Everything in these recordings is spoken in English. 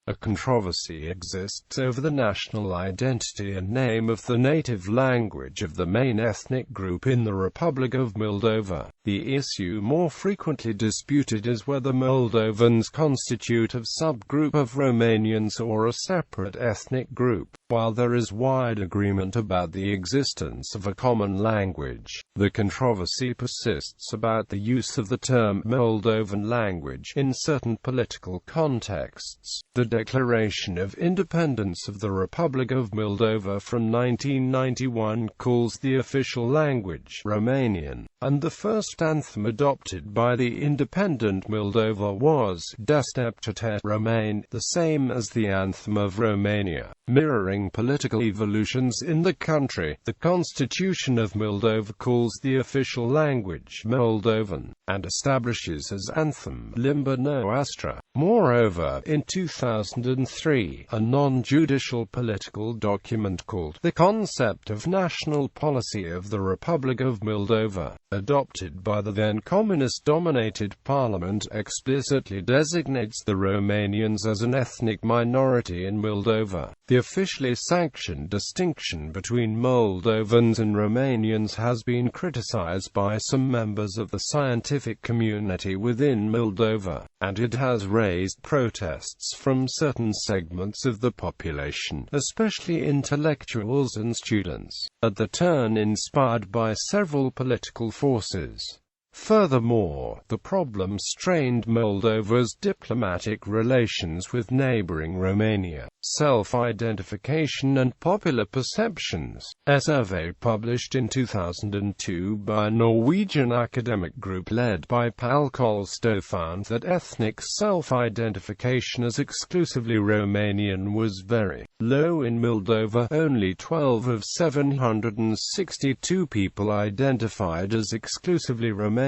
A controversy exists over the national identity and name of the native language of the main ethnic group in the Republic of Moldova. The issue more frequently disputed is whether Moldovans constitute a subgroup of Romanians or a separate ethnic group. While there is wide agreement about the existence of a common language, the controversy persists about the use of the term Moldovan language in certain political contexts. The Declaration of Independence of the Republic of Moldova from 1991 calls the official language Romanian, and the first anthem adopted by the independent Moldova was Deșteaptă-te, Romane, the same as the anthem of Romania. Mirroring political evolutions in the country, the Constitution of Moldova calls the official language Moldovan, and establishes as anthem Limba Noastră. Moreover, in 2003, a non-judicial political document called The Concept of National Policy of the Republic of Moldova, adopted by the then communist-dominated parliament, explicitly designates the Romanians as an ethnic minority in Moldova. The officially sanctioned distinction between Moldovans and Romanians has been criticized by some members of the scientific community within Moldova, and it has raised protests from certain segments of the population, especially intellectuals and students, at the turn inspired by several political forces. Furthermore, the problem strained Moldova's diplomatic relations with neighboring Romania. Self-identification and popular perceptions. A survey published in 2002 by a Norwegian academic group led by Pål Kolstø found that ethnic self-identification as exclusively Romanian was very low in Moldova. Only 12 of 762 people identified as exclusively Romanian.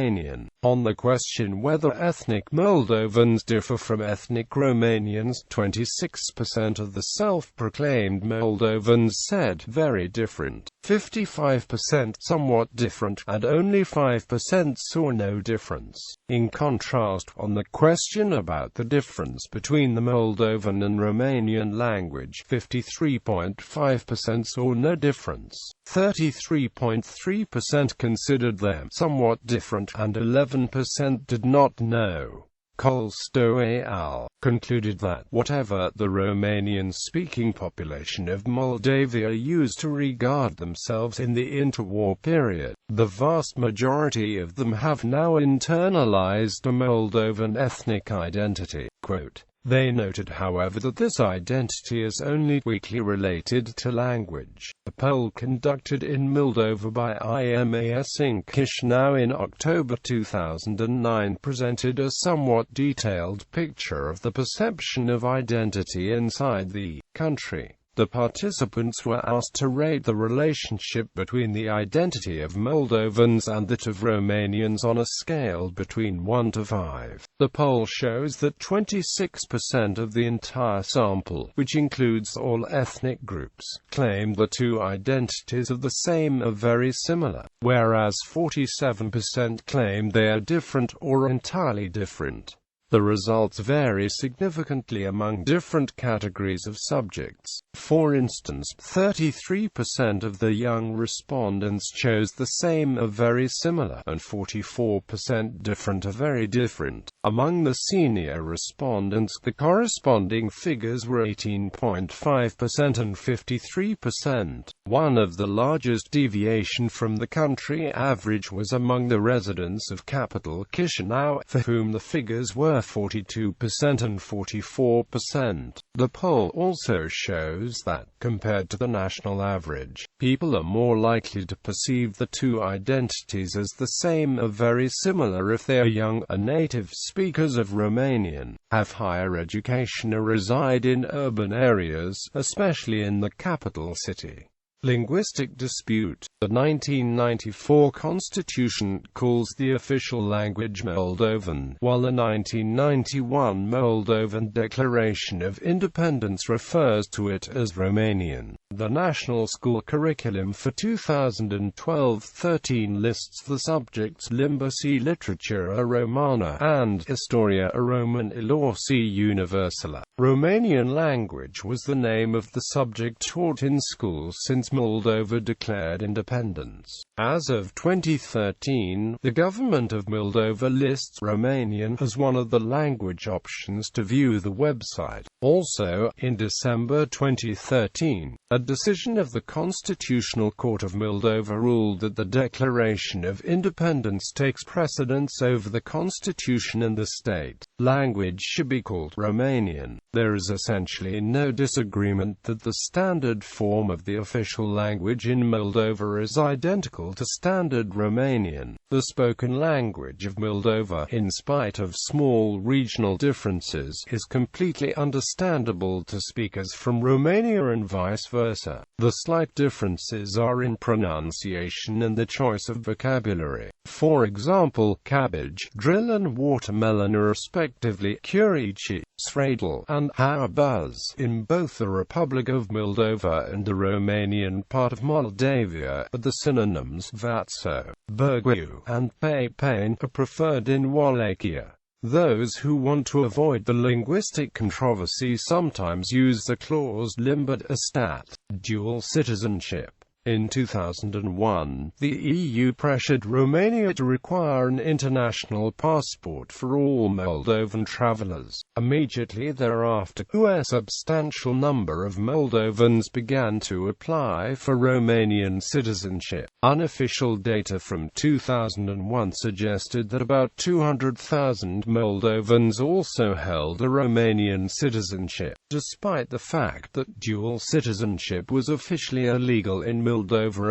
On the question whether ethnic Moldovans differ from ethnic Romanians, 26% of the self-proclaimed Moldovans said very different, 55% somewhat different, and only 5% saw no difference. In contrast, on the question about the difference between the Moldovan and Romanian language, 53.5% saw no difference, 33.3% considered them somewhat different, and 11% did not know. Kolstø et al. Concluded that, whatever the Romanian-speaking population of Moldavia used to regard themselves in the interwar period, the vast majority of them have now internalized a Moldovan ethnic identity. Quote, they noted, however, that this identity is only weakly related to language. A poll conducted in Moldova by IMAS Inc. Chișinău in October 2009 presented a somewhat detailed picture of the perception of identity inside the country. The participants were asked to rate the relationship between the identity of Moldovans and that of Romanians on a scale between 1 to 5. The poll shows that 26% of the entire sample, which includes all ethnic groups, claim the two identities of the same are very similar, whereas 47% claim they are different or entirely different. The results vary significantly among different categories of subjects. For instance, 33% of the young respondents chose the same or very similar, and 44% different or very different. Among the senior respondents, the corresponding figures were 18.5% and 53%. One of the largest deviation from the country average was among the residents of capital Chișinău, for whom the figures were 42% and 44%. The poll also shows that, compared to the national average, people are more likely to perceive the two identities as the same or very similar if they are young, are native speakers of Romanian, have higher education or reside in urban areas, especially in the capital city. Linguistic dispute. The 1994 Constitution calls the official language Moldovan, while the 1991 Moldovan Declaration of Independence refers to it as Romanian. The National School Curriculum for 2012-13 lists the subjects Limba și Literatura Romana and Istoria Românilor și Universală. Romanian language was the name of the subject taught in schools since Moldova declared independence. As of 2013, the government of Moldova lists Romanian as one of the language options to view the website. Also, in December 2013, a decision of the Constitutional Court of Moldova ruled that the Declaration of Independence takes precedence over the Constitution and the state language should be called Romanian. There is essentially no disagreement that the standard form of the official language in Moldova is identical to Standard Romanian, the spoken language of Moldova, in spite of small regional differences, is completely understandable to speakers from Romania and vice versa. The slight differences are in pronunciation and the choice of vocabulary. For example, cabbage, drill and watermelon are respectively curici, sradel, and harbuz in both the Republic of Moldova and the Romanian part of Moldavia, but the synonyms vatso, burgu, and papain are preferred in Wallachia. Those who want to avoid the linguistic controversy sometimes use the clause limba stat, dual citizenship. In 2001, the EU pressured Romania to require an international passport for all Moldovan travelers. Immediately thereafter, a substantial number of Moldovans began to apply for Romanian citizenship. Unofficial data from 2001 suggested that about 200,000 Moldovans also held a Romanian citizenship, despite the fact that dual citizenship was officially illegal in Moldova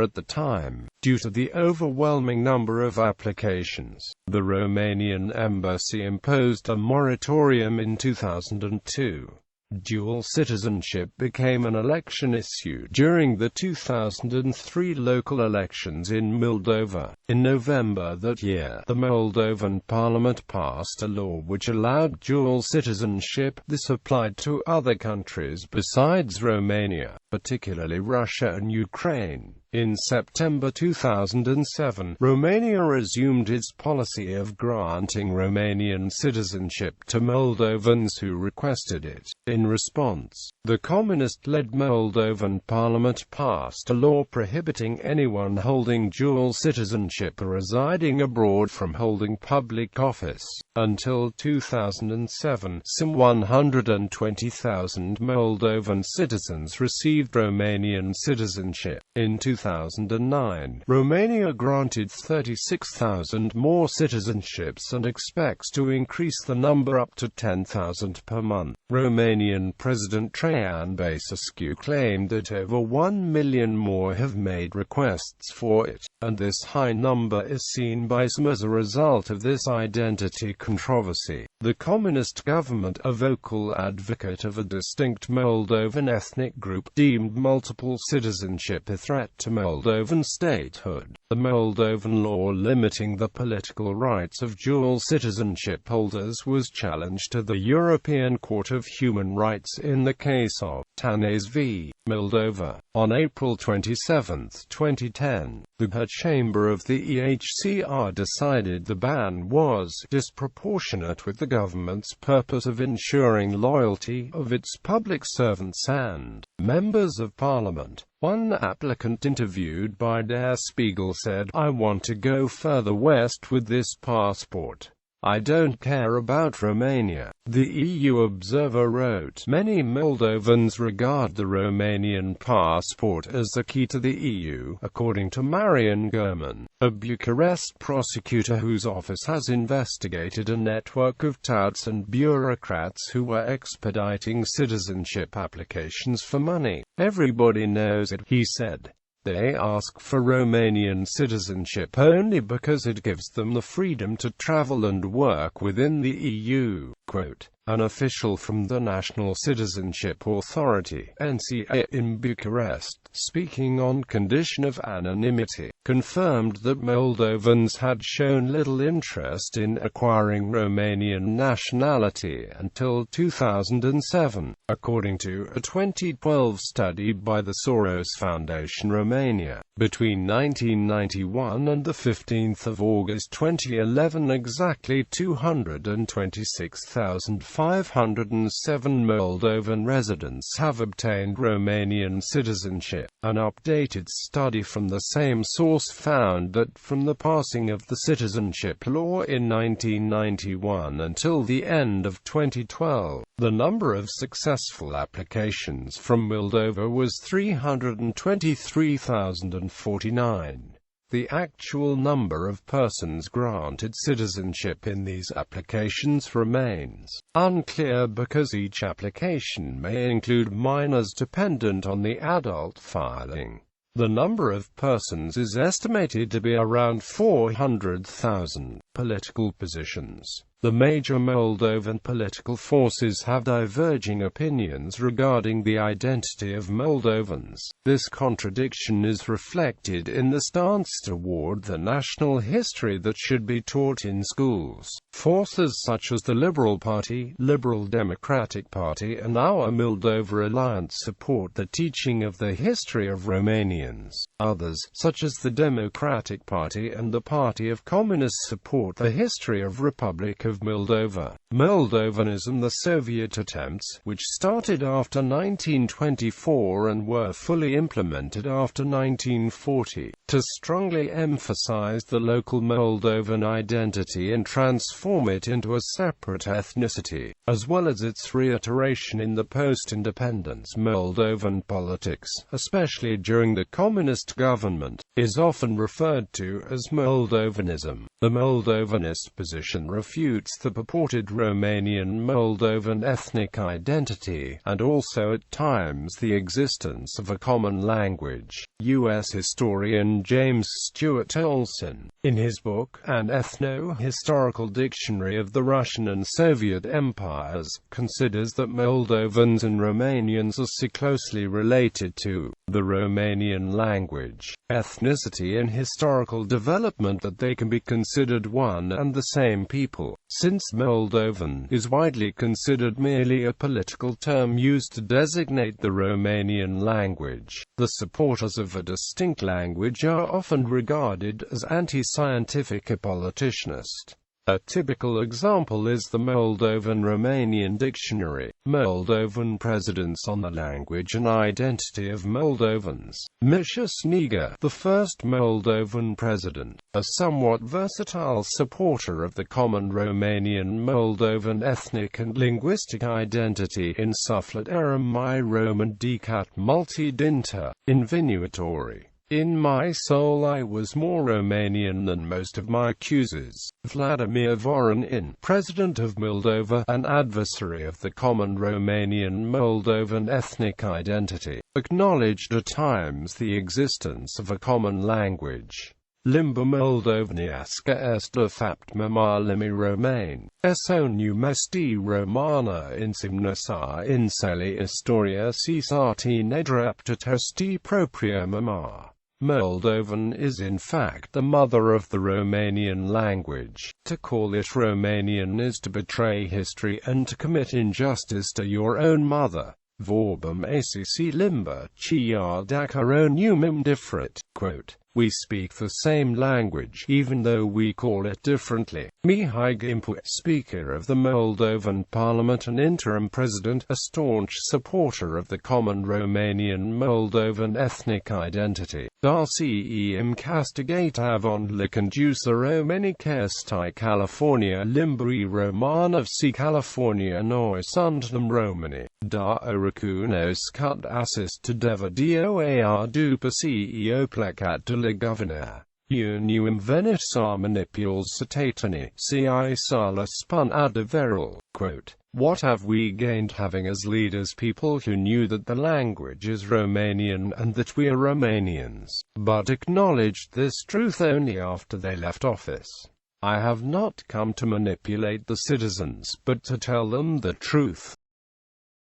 at the time, due to the overwhelming number of applications. The Romanian embassy imposed a moratorium in 2002. Dual citizenship became an election issue during the 2003 local elections in Moldova. In November that year, the Moldovan parliament passed a law which allowed dual citizenship. This applied to other countries besides Romania, particularly Russia and Ukraine. In September 2007, Romania resumed its policy of granting Romanian citizenship to Moldovans who requested it. In response, the communist-led Moldovan parliament passed a law prohibiting anyone holding dual citizenship or residing abroad from holding public office. Until 2007, some 120,000 Moldovan citizens received Romanian citizenship. In 2009, Romania granted 36,000 more citizenships and expects to increase the number up to 10,000 per month. Romanian President Traian Băsescu claimed that over 1 million more have made requests for it, and this high number is seen by some as a result of this identity controversy. The communist government, a vocal advocate of a distinct Moldovan ethnic group, deemed multiple citizenship a threat to Moldovan statehood. The Moldovan law limiting the political rights of dual citizenship holders was challenged to the European Court of Human Rights in the case of Tanes v. Moldova. On April 27, 2010, the chamber of the EHCR decided the ban was disproportionate with the government's purpose of ensuring loyalty of its public servants and members of parliament. One applicant interviewed by Der Spiegel said, "I want to go further west with this passport. I don't care about Romania." The EU observer wrote, "Many Moldovans regard the Romanian passport as the key to the EU," according to Marian German, a Bucharest prosecutor whose office has investigated a network of touts and bureaucrats who were expediting citizenship applications for money. "Everybody knows it," he said. They ask for Romanian citizenship only because it gives them the freedom to travel and work within the EU. Quote, An official from the National Citizenship Authority (NCA) in Bucharest, speaking on condition of anonymity, confirmed that Moldovans had shown little interest in acquiring Romanian nationality until 2007, according to a 2012 study by the Soros Foundation Romania. Between 1991 and 15 August 2011, exactly 226,507 Moldovan residents have obtained Romanian citizenship. An updated study from the same source found that from the passing of the citizenship law in 1991 until the end of 2012, the number of successful applications from Moldova was 323,049. The actual number of persons granted citizenship in these applications remains unclear because each application may include minors dependent on the adult filing. The number of persons is estimated to be around 400,000. Political positions. The major Moldovan political forces have diverging opinions regarding the identity of Moldovans. This contradiction is reflected in the stance toward the national history that should be taught in schools. Forces such as the Liberal Party, Liberal Democratic Party and Our Moldova Alliance support the teaching of the history of Romanians. Others, such as the Democratic Party and the Party of Communists, support the history of Republic of Moldova. Moldovanism. The Soviet attempts, which started after 1924 and were fully implemented after 1940, to strongly emphasize the local Moldovan identity and transform it into a separate ethnicity, as well as its reiteration in the post-independence Moldovan politics, especially during the communist government, is often referred to as Moldovanism. The Moldovanist position refutes the purported Romanian Moldovan ethnic identity, and also at times the existence of a common language. U.S. historian James Stuart Olson, in his book, An Ethno-Historical Dictionary of the Russian and Soviet Empires, considers that Moldovans and Romanians are so closely related to the Romanian language, ethnicity and historical development that they can be considered one and the same people, since Moldovan is widely considered merely a political term used to designate the Romanian language. The supporters of a distinct language are often regarded as anti-scientific apoliticionist. A typical example is the Moldovan-Romanian Dictionary, Moldovan Precedents on the Language and Identity of Moldovans. Misha Sniga, the first Moldovan president, a somewhat versatile supporter of the common Romanian-Moldovan ethnic and linguistic identity, insuflat eram mai roman decât multi dinter, invinuatori. In my soul I was more Romanian than most of my accusers. Vladimir Voronin, President of Moldova, an adversary of the common Romanian-Moldovan ethnic identity, acknowledged at times the existence of a common language. Limba Moldovnească este de fapt mama limii romane. Eso nu este romana înseamnă să însele istoria și să ține dreptate este propria mama. Moldovan is in fact the mother of the Romanian language. To call it Romanian is to betray history and to commit injustice to your own mother. Vorbim acc limba, chiar dacă o numim diferit. Quote, we speak the same language, even though we call it differently. Mihai Gimpu, Speaker of the Moldovan Parliament and interim president, a staunch supporter of the common Romanian-Moldovan ethnic identity. Darcem castigate avon le conduce romanică sti California limbri romanov si California noi suntem romani. Da recunoscut assist to deva doar după CEO plecat de la governor. Unium venit manipules satatani, ci sala spun adverul. Quote, what have we gained having as leaders people who knew that the language is Romanian and that we are Romanians, but acknowledged this truth only after they left office? I have not come to manipulate the citizens, but to tell them the truth.